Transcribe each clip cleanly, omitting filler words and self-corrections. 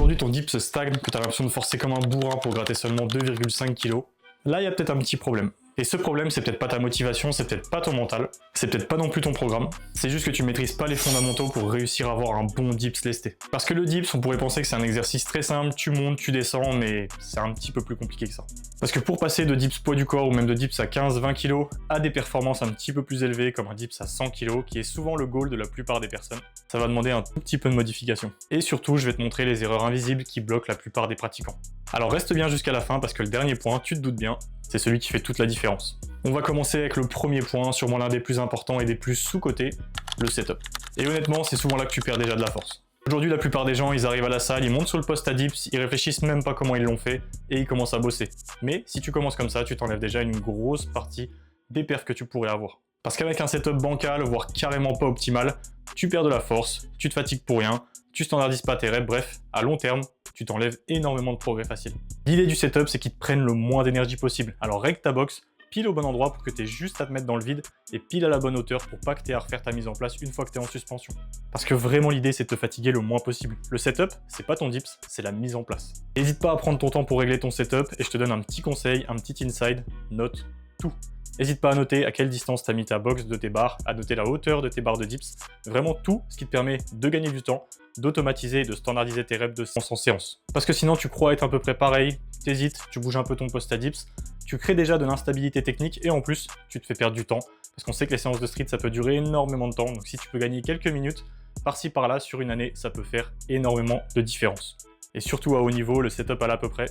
aujourd'hui ton dips stagne, que tu as l'impression de forcer comme un bourrin pour gratter seulement 2,5 kg, là il y a peut-être un petit problème. Et ce problème, c'est peut-être pas ta motivation, c'est peut-être pas ton mental, c'est peut-être pas non plus ton programme, c'est juste que tu maîtrises pas les fondamentaux pour réussir à avoir un bon dips lesté. Parce que le dips, on pourrait penser que c'est un exercice très simple, tu montes, tu descends, mais c'est un petit peu plus compliqué que ça. Parce que pour passer de dips poids du corps ou même de dips à 15-20 kg à des performances un petit peu plus élevées comme un dips à 100 kg, qui est souvent le goal de la plupart des personnes, ça va demander un tout petit peu de modification. Et surtout, je vais te montrer les erreurs invisibles qui bloquent la plupart des pratiquants. Alors reste bien jusqu'à la fin parce que le dernier point, tu te doutes bien, c'est celui qui fait toute la différence. On va commencer avec le premier point, sûrement l'un des plus importants et des plus sous-cotés, le setup. Et honnêtement, c'est souvent là que tu perds déjà de la force. Aujourd'hui, la plupart des gens, ils arrivent à la salle, ils montent sur le poste à dips, ils réfléchissent même pas comment ils l'ont fait, et ils commencent à bosser. Mais si tu commences comme ça, tu t'enlèves déjà une grosse partie des perfs que tu pourrais avoir. Parce qu'avec un setup bancal, voire carrément pas optimal, tu perds de la force, tu te fatigues pour rien, tu standardises pas tes reps, bref, à long terme, tu t'enlèves énormément de progrès facile. L'idée du setup, c'est qu'il te prenne le moins d'énergie possible. Alors règle ta box, pile au bon endroit pour que tu aies juste à te mettre dans le vide et pile à la bonne hauteur pour pas que tu aies à refaire ta mise en place une fois que tu es en suspension. Parce que vraiment l'idée c'est de te fatiguer le moins possible. Le setup, c'est pas ton dips, c'est la mise en place. N'hésite pas à prendre ton temps pour régler ton setup et je te donne un petit conseil, un petit inside, note tout. N'hésite pas à noter à quelle distance tu as mis ta box de tes barres, à noter la hauteur de tes barres de dips, vraiment tout ce qui te permet de gagner du temps, d'automatiser et de standardiser tes reps de séance en séance. Parce que sinon tu crois être à peu près pareil, t'hésites, tu bouges un peu ton poste à dips, tu crées déjà de l'instabilité technique et en plus tu te fais perdre du temps. Parce qu'on sait que les séances de street ça peut durer énormément de temps, donc si tu peux gagner quelques minutes, par-ci par-là sur une année, ça peut faire énormément de différence. Et surtout à haut niveau, le setup à l'à peu près,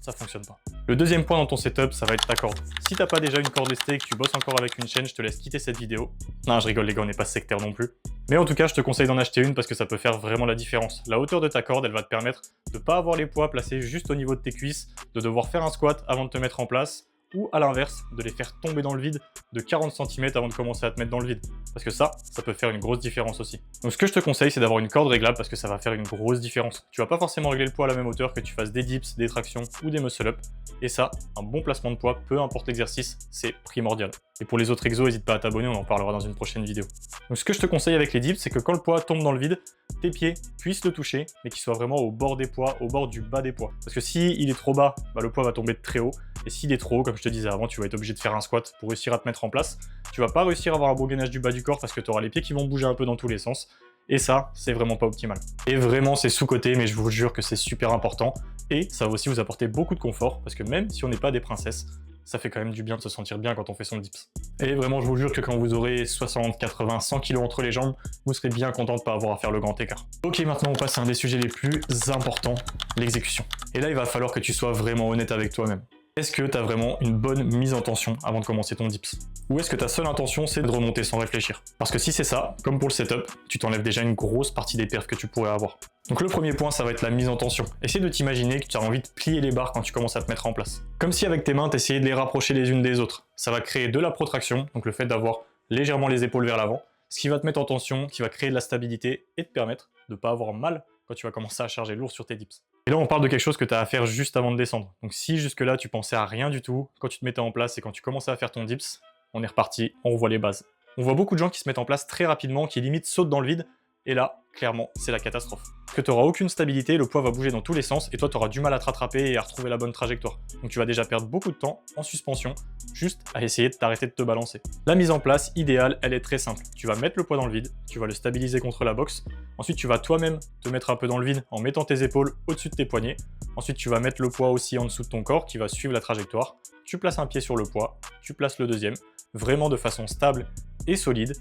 ça fonctionne pas. Le deuxième point dans ton setup, ça va être ta corde. Si t'as pas déjà une corde lestée et que tu bosses encore avec une chaîne, je te laisse quitter cette vidéo. Non, je rigole les gars, on n'est pas sectaire non plus. Mais en tout cas, je te conseille d'en acheter une parce que ça peut faire vraiment la différence. La hauteur de ta corde, elle va te permettre de pas avoir les poids placés juste au niveau de tes cuisses, de devoir faire un squat avant de te mettre en place, ou à l'inverse, de les faire tomber dans le vide de 40 cm avant de commencer à te mettre dans le vide. Parce que ça peut faire une grosse différence aussi. Donc ce que je te conseille, c'est d'avoir une corde réglable parce que ça va faire une grosse différence. Tu vas pas forcément régler le poids à la même hauteur que tu fasses des dips, des tractions ou des muscle-up. Et ça, un bon placement de poids, peu importe l'exercice, c'est primordial. Et pour les autres exos, n'hésite pas à t'abonner, on en parlera dans une prochaine vidéo. Donc ce que je te conseille avec les dips, c'est que quand le poids tombe dans le vide, tes pieds puissent le toucher, mais qu'il soit vraiment au bord des poids, au bord du bas des poids. Parce que si il est trop bas, le poids va tomber de très haut. Et s'il est trop haut, comme je te disais avant, tu vas être obligé de faire un squat pour réussir à te mettre en place. Tu vas pas réussir à avoir un bon gainage du bas du corps parce que tu auras les pieds qui vont bouger un peu dans tous les sens. Et ça, c'est vraiment pas optimal. Et vraiment, c'est sous-coté, mais je vous jure que c'est super important. Et ça va aussi vous apporter beaucoup de confort, parce que même si on n'est pas des princesses, ça fait quand même du bien de se sentir bien quand on fait son dips. Et vraiment, je vous jure que quand vous aurez 60, 80, 100 kg entre les jambes, vous serez bien content de ne pas avoir à faire le grand écart. Ok, maintenant on passe à un des sujets les plus importants, l'exécution. Et là, il va falloir que tu sois vraiment honnête avec toi-même. Est-ce que tu as vraiment une bonne mise en tension avant de commencer ton dips? Ou est-ce que ta seule intention c'est de remonter sans réfléchir? Parce que si c'est ça, comme pour le setup, tu t'enlèves déjà une grosse partie des perfs que tu pourrais avoir. Donc le premier point, ça va être la mise en tension. Essaye de t'imaginer que tu as envie de plier les barres quand tu commences à te mettre en place. Comme si avec tes mains, tu essayais de les rapprocher les unes des autres. Ça va créer de la protraction, donc le fait d'avoir légèrement les épaules vers l'avant, ce qui va te mettre en tension, qui va créer de la stabilité et te permettre de ne pas avoir mal quand tu vas commencer à charger lourd sur tes dips. Et là, on parle de quelque chose que tu as à faire juste avant de descendre. Donc si jusque-là, tu pensais à rien du tout, quand tu te mettais en place et quand tu commençais à faire ton dips, on est reparti, on revoit les bases. On voit beaucoup de gens qui se mettent en place très rapidement, qui limite sautent dans le vide, et là, clairement, c'est la catastrophe. Parce que tu n'auras aucune stabilité, le poids va bouger dans tous les sens, et toi, tu auras du mal à te rattraper et à retrouver la bonne trajectoire. Donc tu vas déjà perdre beaucoup de temps en suspension, juste à essayer de t'arrêter de te balancer. La mise en place idéale, elle est très simple. Tu vas mettre le poids dans le vide, tu vas le stabiliser contre la box, ensuite tu vas toi-même te mettre un peu dans le vide en mettant tes épaules au-dessus de tes poignets, ensuite tu vas mettre le poids aussi en dessous de ton corps qui va suivre la trajectoire, tu places un pied sur le poids, tu places le deuxième, vraiment de façon stable et solide,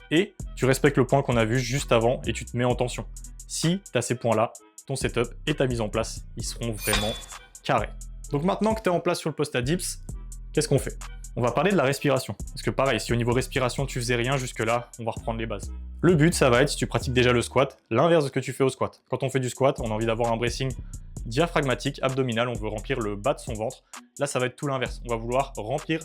et tu respectes le point qu'on a vu juste avant et tu te mets en tension. Si tu as ces points-là, ton setup et ta mise en place, ils seront vraiment carrés. Donc maintenant que tu es en place sur le poste à dips, qu'est-ce qu'on fait? On va parler de la respiration. Parce que pareil, si au niveau respiration tu faisais rien jusque-là, on va reprendre les bases. Le but, ça va être, si tu pratiques déjà le squat, l'inverse de ce que tu fais au squat. Quand on fait du squat, on a envie d'avoir un bracing diaphragmatique, abdominal, on veut remplir le bas de son ventre. Là, ça va être tout l'inverse. On va vouloir remplir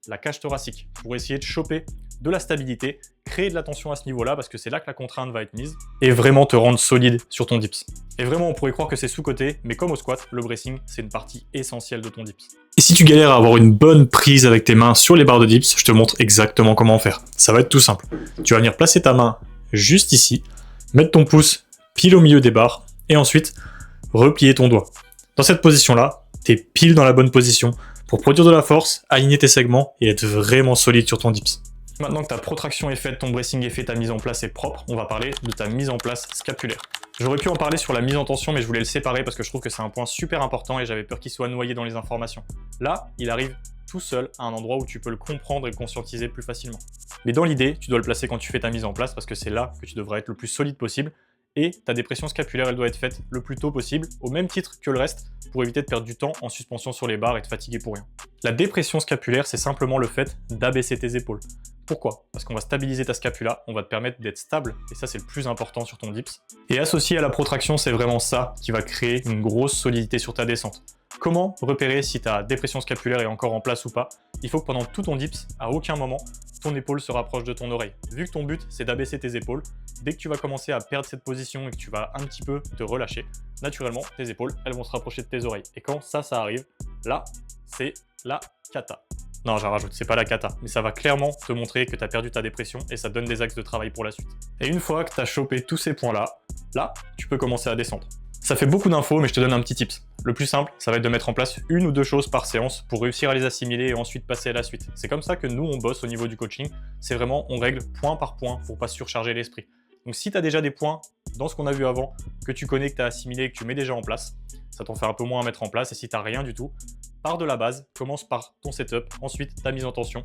la cage thoracique pour essayer de choper de la stabilité, créer de la tension à ce niveau-là parce que c'est là que la contrainte va être mise et vraiment te rendre solide sur ton dips. Et vraiment, on pourrait croire que c'est sous-coté, mais comme au squat, le bracing, c'est une partie essentielle de ton dips. Et si tu galères à avoir une bonne prise avec tes mains sur les barres de dips, je te montre exactement comment faire. Ça va être tout simple. Tu vas venir placer ta main juste ici, mettre ton pouce pile au milieu des barres et ensuite replier ton doigt. Dans cette position-là, t'es pile dans la bonne position pour produire de la force, aligner tes segments et être vraiment solide sur ton dips. Maintenant que ta protraction est faite, ton bracing est fait, ta mise en place est propre, on va parler de ta mise en place scapulaire. J'aurais pu en parler sur la mise en tension, mais je voulais le séparer parce que je trouve que c'est un point super important et j'avais peur qu'il soit noyé dans les informations. Là, il arrive tout seul à un endroit où tu peux le comprendre et le conscientiser plus facilement. Mais dans l'idée, tu dois le placer quand tu fais ta mise en place parce que c'est là que tu devrais être le plus solide possible et ta dépression scapulaire, elle doit être faite le plus tôt possible, au même titre que le reste, pour éviter de perdre du temps en suspension sur les barres et de fatiguer pour rien. La dépression scapulaire, c'est simplement le fait d'abaisser tes épaules. Pourquoi? Parce qu'on va stabiliser ta scapula, on va te permettre d'être stable, et ça c'est le plus important sur ton dips. Et associé à la protraction, c'est vraiment ça qui va créer une grosse solidité sur ta descente. Comment repérer si ta dépression scapulaire est encore en place ou pas? Il faut que pendant tout ton dips, à aucun moment, ton épaule se rapproche de ton oreille. Vu que ton but, c'est d'abaisser tes épaules, dès que tu vas commencer à perdre cette position et que tu vas un petit peu te relâcher, naturellement, tes épaules, elles vont se rapprocher de tes oreilles. Et quand ça arrive, là, c'est la cata. Non, j'en rajoute, c'est pas la cata, mais ça va clairement te montrer que tu as perdu ta dépression et ça te donne des axes de travail pour la suite. Et une fois que tu as chopé tous ces points-là, là, tu peux commencer à descendre. Ça fait beaucoup d'infos, mais je te donne un petit tips. Le plus simple, ça va être de mettre en place une ou deux choses par séance pour réussir à les assimiler et ensuite passer à la suite. C'est comme ça que nous, on bosse au niveau du coaching. C'est vraiment, on règle point par point pour pas surcharger l'esprit. Donc si tu as déjà des points dans ce qu'on a vu avant, que tu connais, que tu as assimilé, que tu mets déjà en place, ça t'en fait un peu moins à mettre en place. Et si tu n'as rien du tout, pars de la base, commence par ton setup, ensuite ta mise en tension.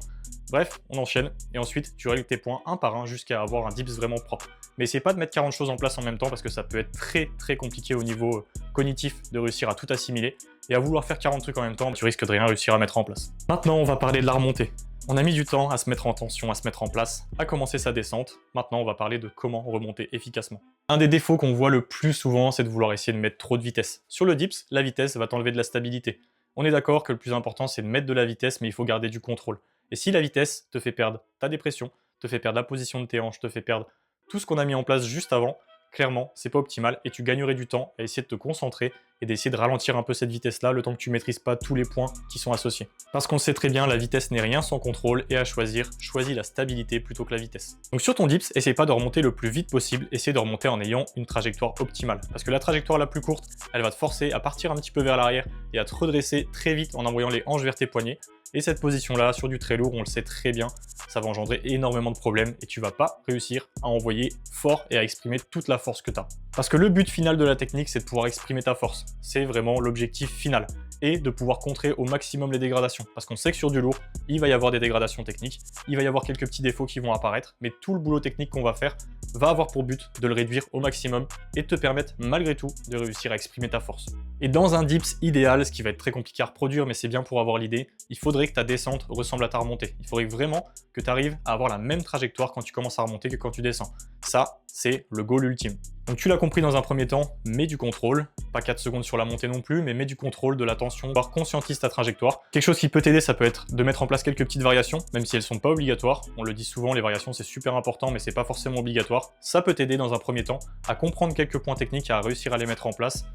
Bref, on enchaîne et ensuite tu règles tes points un par un jusqu'à avoir un dips vraiment propre. Mais essayez pas de mettre 40 choses en place en même temps parce que ça peut être très compliqué au niveau cognitif de réussir à tout assimiler. Et à vouloir faire 40 trucs en même temps, tu risques de rien réussir à mettre en place. Maintenant, on va parler de la remontée. On a mis du temps à se mettre en tension, à se mettre en place, à commencer sa descente. Maintenant, on va parler de comment remonter efficacement. Un des défauts qu'on voit le plus souvent, c'est de vouloir essayer de mettre trop de vitesse. Sur le dips, la vitesse va t'enlever de la stabilité. On est d'accord que le plus important, c'est de mettre de la vitesse, mais il faut garder du contrôle. Et si la vitesse te fait perdre ta dépression, te fait perdre la position de tes hanches, te fait perdre tout ce qu'on a mis en place juste avant, clairement, c'est pas optimal et tu gagnerais du temps à essayer de te concentrer et d'essayer de ralentir un peu cette vitesse-là le temps que tu maîtrises pas tous les points qui sont associés. Parce qu'on sait très bien, la vitesse n'est rien sans contrôle et à choisir, choisis la stabilité plutôt que la vitesse. Donc sur ton dips, essaye pas de remonter le plus vite possible, essaye de remonter en ayant une trajectoire optimale. Parce que la trajectoire la plus courte, elle va te forcer à partir un petit peu vers l'arrière et à te redresser très vite en envoyant les hanches vers tes poignets. Et cette position-là, sur du très lourd, on le sait très bien, ça va engendrer énormément de problèmes et tu vas pas réussir à envoyer fort et à exprimer toute la force que tu as. Parce que le but final de la technique, c'est de pouvoir exprimer ta force. C'est vraiment l'objectif final. Et de pouvoir contrer au maximum les dégradations. Parce qu'on sait que sur du lourd, il va y avoir des dégradations techniques, il va y avoir quelques petits défauts qui vont apparaître, mais tout le boulot technique qu'on va faire va avoir pour but de le réduire au maximum et de te permettre malgré tout de réussir à exprimer ta force. Et dans un dips idéal, ce qui va être très compliqué à reproduire, mais c'est bien pour avoir l'idée, il faudrait que ta descente ressemble à ta remontée. Il faudrait vraiment que tu arrives à avoir la même trajectoire quand tu commences à remonter que quand tu descends. Ça, c'est le goal ultime. Donc tu l'as compris dans un premier temps, mets du contrôle, pas 4 secondes sur la montée non plus, mais mets du contrôle, de l'attention, voire conscientise ta trajectoire. Quelque chose qui peut t'aider, ça peut être de mettre en place quelques petites variations, même si elles sont pas obligatoires. On le dit souvent, les variations c'est super important, mais c'est pas forcément obligatoire. Ça peut t'aider dans un premier temps à comprendre quelques points techniques et à réussir à les mettre en place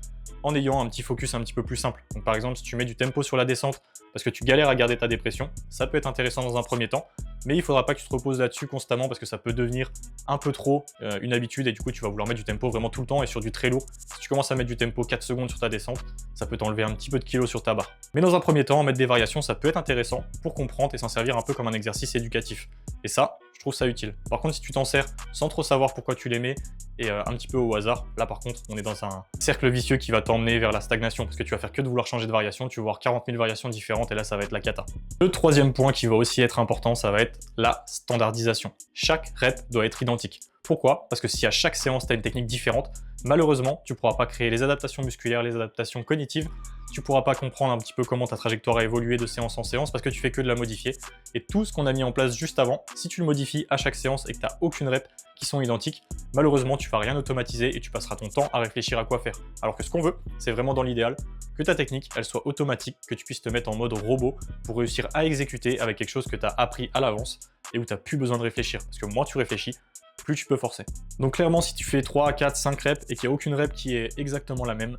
en ayant un petit focus un petit peu plus simple. Donc par exemple, si tu mets du tempo sur la descente parce que tu galères à garder ta dépression, ça peut être intéressant dans un premier temps, mais il faudra pas que tu te reposes là-dessus constamment parce que ça peut devenir un peu trop une habitude et du coup tu vas vouloir mettre du tempo vraiment tout le temps et sur du très lourd. Si tu commences à mettre du tempo 4 secondes sur ta descente, ça peut t'enlever un petit peu de kilos sur ta barre. Mais dans un premier temps, mettre des variations, ça peut être intéressant pour comprendre et s'en servir un peu comme un exercice éducatif. Et ça, je trouve ça utile. Par contre, si tu t'en sers sans trop savoir pourquoi tu les mets et un petit peu au hasard, là par contre, on est dans un cercle vicieux qui va t'emmener vers la stagnation parce que tu vas faire que de vouloir changer de variation, tu vas voir 40 000 variations différentes et là ça va être la cata. Le troisième point qui va aussi être important, ça va être la standardisation. Chaque rep doit être identique. Pourquoi? Parce que si à chaque séance, tu as une technique différente, malheureusement, tu ne pourras pas créer les adaptations musculaires, les adaptations cognitives, tu ne pourras pas comprendre un petit peu comment ta trajectoire a évolué de séance en séance parce que tu fais que de la modifier. Et tout ce qu'on a mis en place juste avant, si tu le modifies à chaque séance et que tu n'as aucune rep qui sont identiques, malheureusement, tu ne vas rien automatiser et tu passeras ton temps à réfléchir à quoi faire. Alors que ce qu'on veut, c'est vraiment dans l'idéal, que ta technique, elle soit automatique, que tu puisses te mettre en mode robot pour réussir à exécuter avec quelque chose que tu as appris à l'avance et où tu n'as plus besoin de réfléchir. Parce que moins tu réfléchis, plus tu peux forcer. Donc clairement, si tu fais 3, 4, 5 reps et qu'il n'y a aucune rep qui est exactement la même,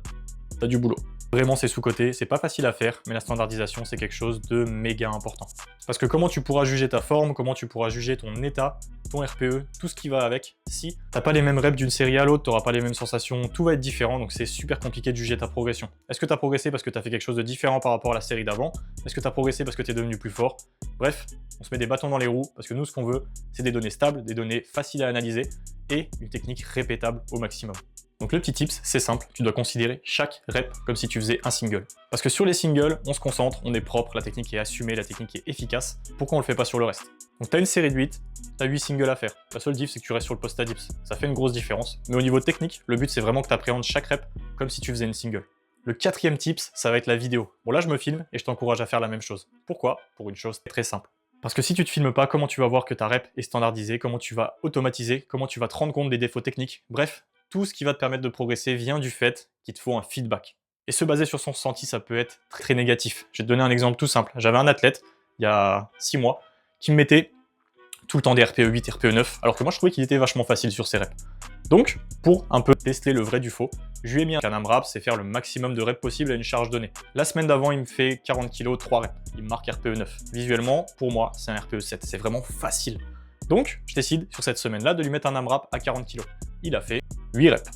t'as du boulot. Vraiment, c'est sous-coté, c'est pas facile à faire, mais la standardisation, c'est quelque chose de méga important. Parce que comment tu pourras juger ta forme, comment tu pourras juger ton état, ton RPE, tout ce qui va avec, si t'as pas les mêmes reps d'une série à l'autre, t'auras pas les mêmes sensations, tout va être différent, donc c'est super compliqué de juger ta progression. Est-ce que t'as progressé parce que t'as fait quelque chose de différent par rapport à la série d'avant? Est-ce que t'as progressé parce que t'es devenu plus fort? Bref, on se met des bâtons dans les roues, parce que nous, ce qu'on veut, c'est des données stables, des données faciles à analyser, et une technique répétable au maximum. Donc le petit tips, c'est simple, tu dois considérer chaque rep comme si tu faisais un single. Parce que sur les singles, on se concentre, on est propre, la technique est assumée, la technique est efficace. Pourquoi on le fait pas sur le reste? Donc tu as une série de 8, tu as 8 singles à faire. La seule diff, c'est que tu restes sur le post à dips. Ça fait une grosse différence. Mais au niveau technique, le but, c'est vraiment que tu appréhendes chaque rep comme si tu faisais une single. Le quatrième tips, ça va être la vidéo. Bon là, je me filme et je t'encourage à faire la même chose. Pourquoi? Pour une chose très simple. Parce que si tu te filmes pas, comment tu vas voir que ta rep est standardisée? Comment tu vas automatiser? Comment tu vas te rendre compte des défauts techniques? Bref, tout ce qui va te permettre de progresser vient du fait qu'il te faut un feedback. Et se baser sur son ressenti, ça peut être très négatif. Je vais te donner un exemple tout simple. J'avais un athlète, il y a 6 mois, qui me mettait tout le temps des RPE 8, RPE 9, alors que moi je trouvais qu'il était vachement facile sur ses reps. Donc, pour un peu tester le vrai du faux, je lui ai mis un AMRAP, c'est faire le maximum de reps possible à une charge donnée. La semaine d'avant, il me fait 40 kg, 3 reps. Il me marque RPE 9. Visuellement, pour moi, c'est un RPE 7. C'est vraiment facile. Donc, je décide sur cette semaine-là de lui mettre un AMRAP à 40 kg. Il a fait 8 reps.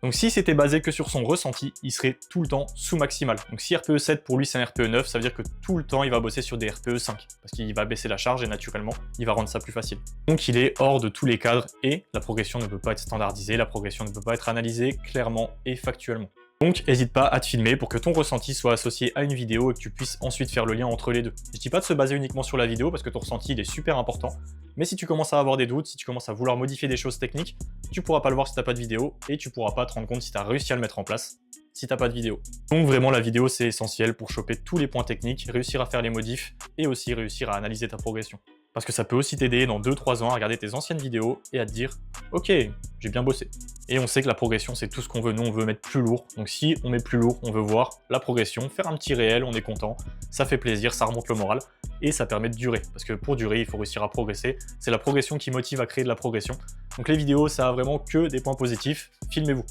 Donc si c'était basé que sur son ressenti, il serait tout le temps sous maximal. Donc si RPE 7 pour lui c'est un RPE 9, ça veut dire que tout le temps il va bosser sur des RPE 5. Parce qu'il va baisser la charge et naturellement, il va rendre ça plus facile. Donc il est hors de tous les cadres et la progression ne peut pas être standardisée, la progression ne peut pas être analysée clairement et factuellement. Donc n'hésite pas à te filmer pour que ton ressenti soit associé à une vidéo et que tu puisses ensuite faire le lien entre les deux. Je dis pas de se baser uniquement sur la vidéo parce que ton ressenti il est super important, mais si tu commences à avoir des doutes, si tu commences à vouloir modifier des choses techniques, tu pourras pas le voir si t'as pas de vidéo et tu pourras pas te rendre compte si tu as réussi à le mettre en place si t'as pas de vidéo. Donc vraiment la vidéo c'est essentiel pour choper tous les points techniques, réussir à faire les modifs et aussi réussir à analyser ta progression. Parce que ça peut aussi t'aider dans 2-3 ans à regarder tes anciennes vidéos et à te dire « Ok, j'ai bien bossé ». Et on sait que la progression, c'est tout ce qu'on veut. Nous, on veut mettre plus lourd. Donc si on met plus lourd, on veut voir la progression, faire un petit réel, on est content, ça fait plaisir, ça remonte le moral et ça permet de durer. Parce que pour durer, il faut réussir à progresser. C'est la progression qui motive à créer de la progression. Donc les vidéos, ça a vraiment que des points positifs. Filmez-vous.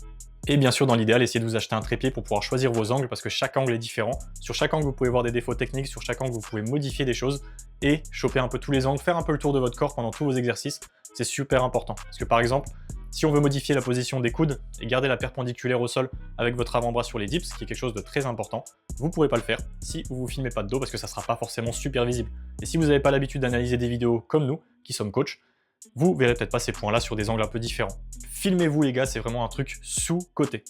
Et bien sûr, dans l'idéal, essayez de vous acheter un trépied pour pouvoir choisir vos angles parce que chaque angle est différent. Sur chaque angle, vous pouvez voir des défauts techniques, sur chaque angle, vous pouvez modifier des choses et choper un peu tous les angles, faire un peu le tour de votre corps pendant tous vos exercices. C'est super important. Parce que par exemple, si on veut modifier la position des coudes et garder la perpendiculaire au sol avec votre avant-bras sur les dips, qui est quelque chose de très important, vous ne pourrez pas le faire si vous ne vous filmez pas de dos parce que ça ne sera pas forcément super visible. Et si vous n'avez pas l'habitude d'analyser des vidéos comme nous, qui sommes coachs, vous verrez peut-être pas ces points-là sur des angles un peu différents. Filmez-vous les gars, c'est vraiment un truc sous-coté.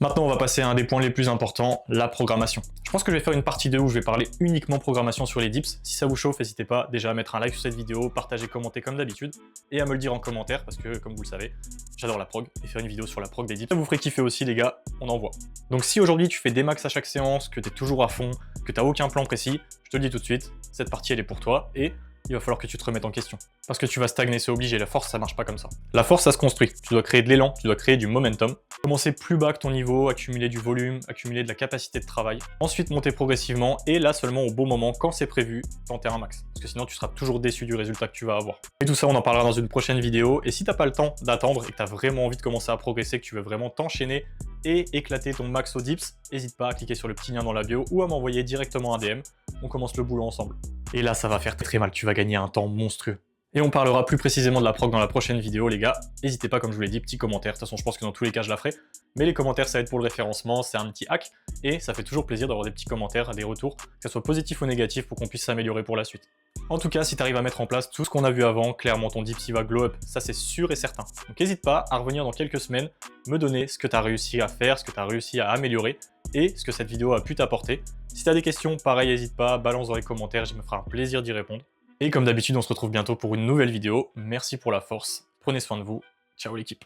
Maintenant, on va passer à un des points les plus importants, la programmation. Je pense que je vais faire une partie 2 où je vais parler uniquement programmation sur les dips. Si ça vous chauffe, n'hésitez pas déjà à mettre un like sur cette vidéo, partager, commenter comme d'habitude, et à me le dire en commentaire, parce que comme vous le savez, j'adore la prog, et faire une vidéo sur la prog des dips, ça vous ferait kiffer aussi les gars, on envoie. Donc si aujourd'hui tu fais des max à chaque séance, que tu es toujours à fond, que tu n'as aucun plan précis, je te le dis tout de suite, cette partie elle est pour toi, et il va falloir que tu te remettes en question. Parce que tu vas stagner, c'est obligé, la force ça marche pas comme ça. La force ça se construit, tu dois créer de l'élan, tu dois créer du momentum, commencer plus bas que ton niveau, accumuler du volume, accumuler de la capacité de travail, ensuite monter progressivement et là seulement au bon moment, quand c'est prévu, tenter un max. Parce que sinon tu seras toujours déçu du résultat que tu vas avoir. Et tout ça on en parlera dans une prochaine vidéo et si t'as pas le temps d'attendre et que t'as vraiment envie de commencer à progresser, que tu veux vraiment t'enchaîner et éclater ton max au dips, n'hésite pas à cliquer sur le petit lien dans la bio ou à m'envoyer directement un DM, on commence le boulot ensemble. Et là ça va faire très mal, tu vas gagner un temps monstrueux. Et on parlera plus précisément de la prog dans la prochaine vidéo les gars. N'hésitez pas comme je vous l'ai dit, petit commentaire, de toute façon je pense que dans tous les cas je la ferai. Mais les commentaires ça aide pour le référencement, c'est un petit hack. Et ça fait toujours plaisir d'avoir des petits commentaires, des retours, que ce soit positif ou négatif pour qu'on puisse s'améliorer pour la suite. En tout cas, si tu arrives à mettre en place tout ce qu'on a vu avant, clairement ton dips il va glow up, ça c'est sûr et certain. Donc n'hésite pas à revenir dans quelques semaines, me donner ce que tu as réussi à faire, ce que tu as réussi à améliorer et ce que cette vidéo a pu t'apporter. Si tu as des questions, pareil, n'hésite pas, balance dans les commentaires, je me ferai un plaisir d'y répondre. Et comme d'habitude, on se retrouve bientôt pour une nouvelle vidéo. Merci pour la force, prenez soin de vous, ciao l'équipe.